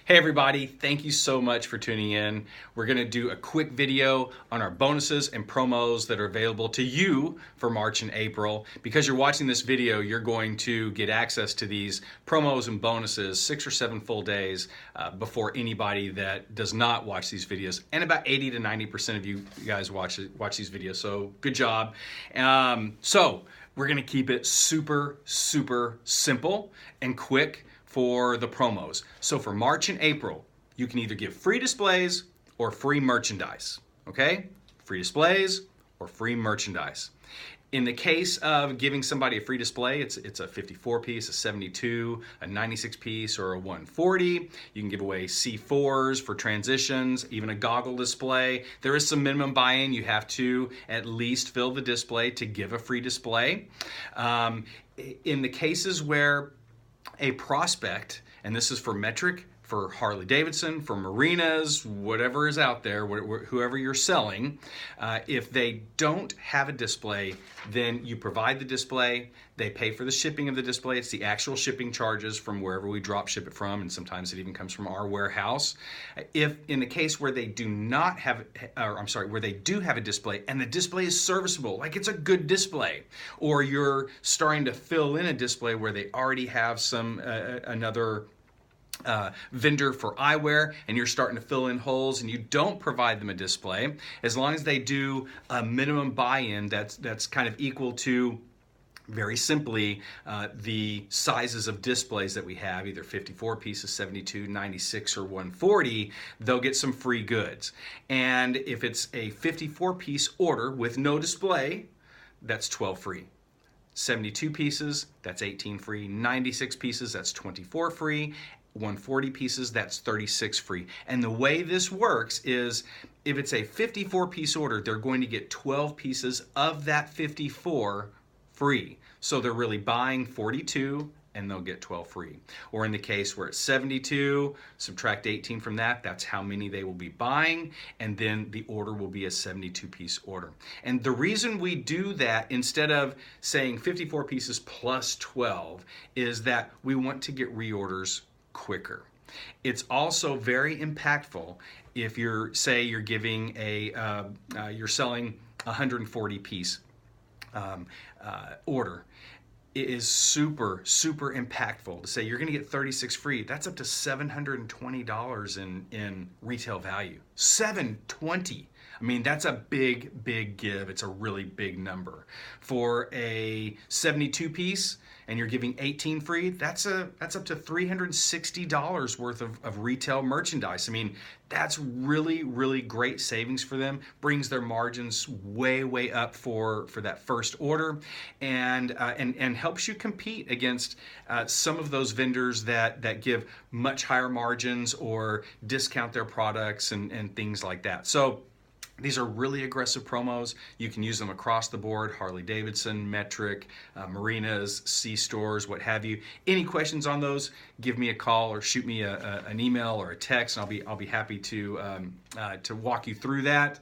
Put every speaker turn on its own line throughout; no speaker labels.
Hey everybody, thank you so much for tuning in. We're going to do a quick video on our bonuses and promos that are available to you for March and April. Because you're watching this video, you're going to get access to these promos and bonuses 6 or 7 full days before anybody that does not watch these videos. And about 80 to 90% of you guys watch these videos, so good job. So we're going to keep it super simple and quick for the promos. So for March and April, you can either give free displays or free merchandise, okay? Free displays or free merchandise. In the case of giving somebody a free display, it's a 54 piece, a 72, a 96 piece, or a 140. You can give away C4s for transitions, even a goggle display. There is some minimum buy-in. You have to at least fill the display to give a free display. In the cases where a prospect, and this is for Metric, for Harley Davidson, for Marinas, whatever is out there, whoever you're selling, if they don't have a display, then you provide the display, they pay for the shipping of the display. It's the actual shipping charges from wherever we drop ship it from, and sometimes it even comes from our warehouse. If in the case where they do not have, where they do have a display and the display is serviceable, like it's a good display, or you're starting to fill in a display where they already have some another vendor for eyewear and you're starting to fill in holes and you don't provide them a display, as long as they do a minimum buy-in that's kind of equal to, very simply, the sizes of displays that we have, either 54 pieces, 72, 96, or 140, they'll get some free goods. And if it's a 54 piece order with no display, that's 12 free. 72 pieces, that's 18 free. 96 pieces, that's 24 free. 140 pieces, that's 36 free. And the way this works is, if it's a 54 piece order, they're going to get 12 pieces of that 54 free. So they're really buying 42 and they'll get 12 free. Or in the case where it's 72, subtract 18 from that, that's how many they will be buying, and then the order will be a 72 piece order. And the reason we do that instead of saying 54 pieces plus 12 is that we want to get reorders quicker. It's also very impactful if you're giving you're selling a 140 piece order. It is super impactful to say you're going to get 36 free. That's up to $720 in retail value. $720. I mean, that's a big give. It's a really big number. For a 72 piece and you're giving 18 free, that's up to $360 worth of retail merchandise. I mean, that's really great savings for them. Brings their margins way up for that first order, and helps you compete against some of those vendors that give much higher margins or discount their products and things like that. So these are really aggressive promos. You can use them across the board: Harley Davidson, Metric, Marinas, C-stores, what have you. Any questions on those, give me a call or shoot me an email or a text, and I'll be happy to walk you through that.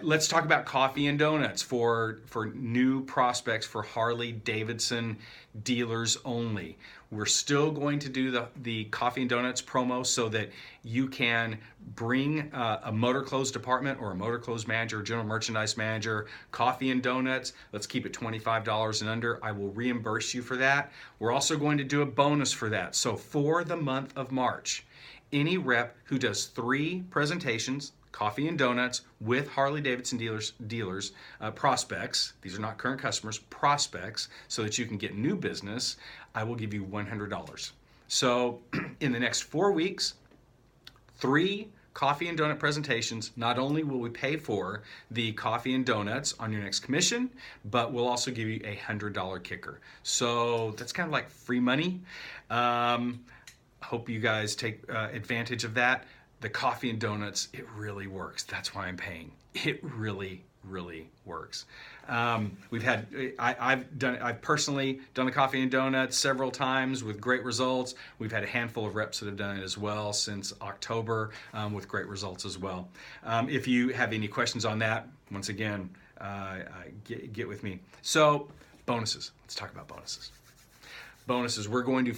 Let's talk about coffee and donuts for new prospects, for Harley Davidson dealers only. We're still going to do the coffee and donuts promo so that you can bring a motor clothes department or a motor clothes manager, general merchandise manager, coffee and donuts. Let's keep it $25 and under. I will reimburse you for that. We're also going to do a bonus for that. So for the month of March, any rep who does 3 presentations, coffee and donuts, with Harley Davidson dealers, prospects, these are not current customers, prospects, so that you can get new business, I will give you $100. So in the next 4 weeks, 3 coffee and donut presentations. Not only will we pay for the coffee and donuts on your next commission, but we'll also give you a $100 kicker. So that's kind of like free money. Hope you guys take advantage of that. The coffee and donuts, it really works. That's why I'm paying. It really works. I've personally done the coffee and donuts several times with great results. We've had a handful of reps that have done it as well since October, with great results as well. If you have any questions on that, once again, get with me. So bonuses. Let's talk about bonuses. We're going to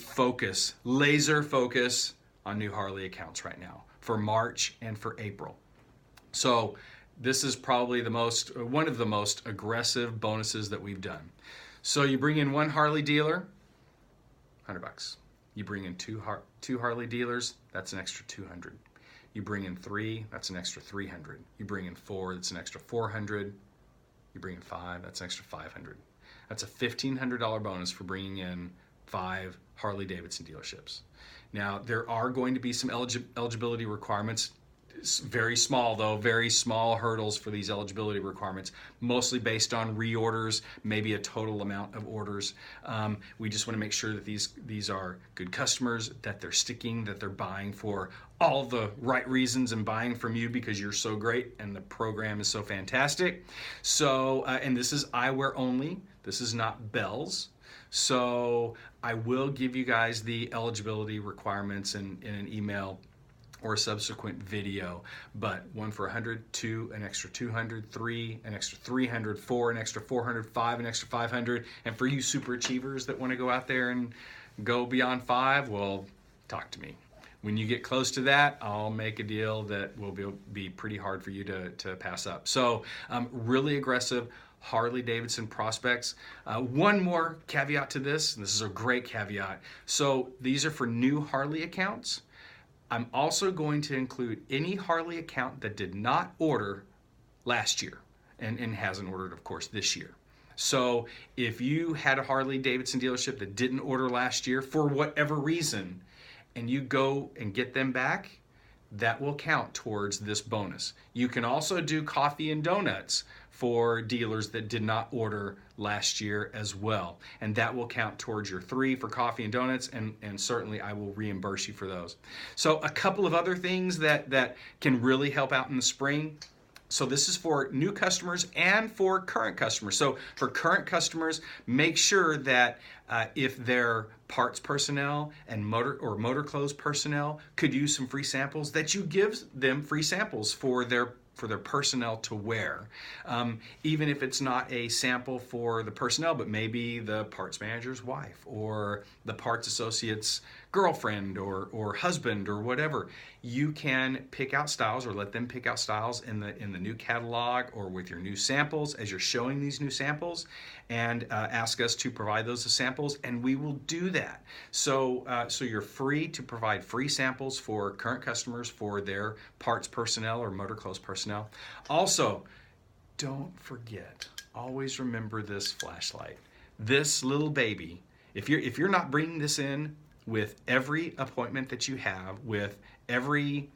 laser focus on new Harley accounts right now for March and for April. So this is probably one of the most aggressive bonuses that we've done. So you bring in one Harley dealer, $100. You bring in two Harley dealers, that's an extra $200. You bring in 3, that's an extra $300. You bring in 4, that's an extra $400. You bring in 5, that's an extra $500. That's a $1,500 bonus for bringing in 5 Harley Davidson dealerships. Now, there are going to be some eligibility requirements. It's very small though, very small hurdles for these eligibility requirements, mostly based on reorders, maybe a total amount of orders. We just want to make sure that these are good customers, that they're sticking, that they're buying for all the right reasons and buying from you because you're so great and the program is so fantastic. So, and this is eyewear only. This is not bells. So I will give you guys the eligibility requirements in an email or a subsequent video, but 1 for $100, 2 an extra $200, 3 an extra $300, 4 an extra $400, 5 an extra $500, and for you super achievers that want to go out there and go beyond 5, well, talk to me. When you get close to that, I'll make a deal that will be pretty hard for you to pass up. So really aggressive Harley Davidson prospects. One more caveat to this, and this is a great caveat. So these are for new Harley accounts. I'm also going to include any Harley account that did not order last year and hasn't ordered, of course, this year. So if you had a Harley Davidson dealership that didn't order last year for whatever reason, and you go and get them back, that will count towards this bonus. You can also do coffee and donuts for dealers that did not order last year as well. And that will count towards your 3 for coffee and donuts, and certainly I will reimburse you for those. So a couple of other things that can really help out in the spring. So this is for new customers and for current customers. So for current customers, make sure that if their parts personnel and motor clothes personnel could use some free samples, that you give them free samples for their personnel to wear. Even if it's not a sample for the personnel, but maybe the parts manager's wife or the parts associate's girlfriend or husband or whatever. You can pick out styles or let them pick out styles in the new catalog or with your new samples as you're showing these new samples, and ask us to provide those as samples, and we will do that. So you're free to provide free samples for current customers for their parts personnel or motor clothes personnel. Also, don't forget, always remember this flashlight. This little baby, if you're not bringing this in with every appointment that you have, with every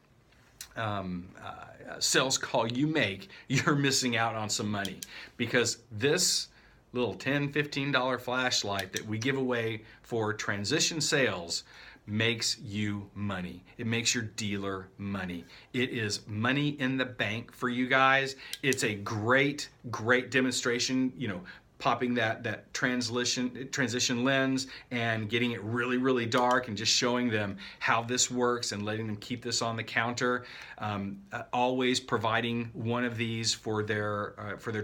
sales call you make, you're missing out on some money, because this little $10, $15 flashlight that we give away for transition sales makes you money. It makes your dealer money. It is money in the bank for you guys. It's a great demonstration, popping that transition lens and getting it really, really dark and just showing them how this works and letting them keep this on the counter. Always providing one of these for their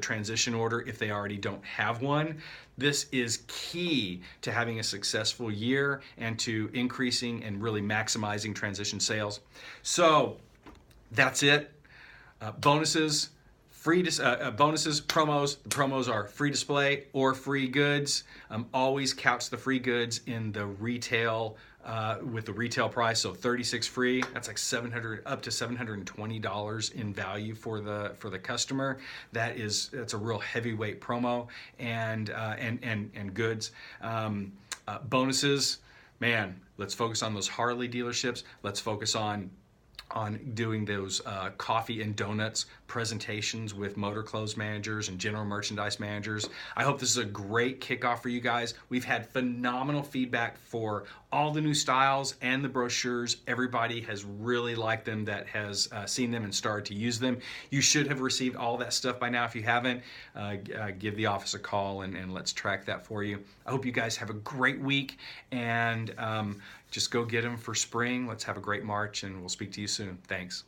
transition order if they already don't have one. This is key to having a successful year and to increasing and really maximizing transition sales. So that's it. Bonuses. Bonuses, promos. The promos are free display or free goods. Always couch the free goods in the retail with the retail price. So 36 free. That's like up to $720 in value for the customer. That's a real heavyweight promo and goods. Bonuses. Man, let's focus on those Harley dealerships. Let's focus on doing those coffee and donuts presentations with motor clothes managers and general merchandise managers. I hope this is a great kickoff for you guys. We've had phenomenal feedback for all the new styles and the brochures. Everybody has really liked them that has seen them and started to use them. You should have received all that stuff by now. If you haven't, give the office a call and let's track that for you. I hope you guys have a great week, and just go get them for spring. Let's have a great March, and we'll speak to you soon. Thanks.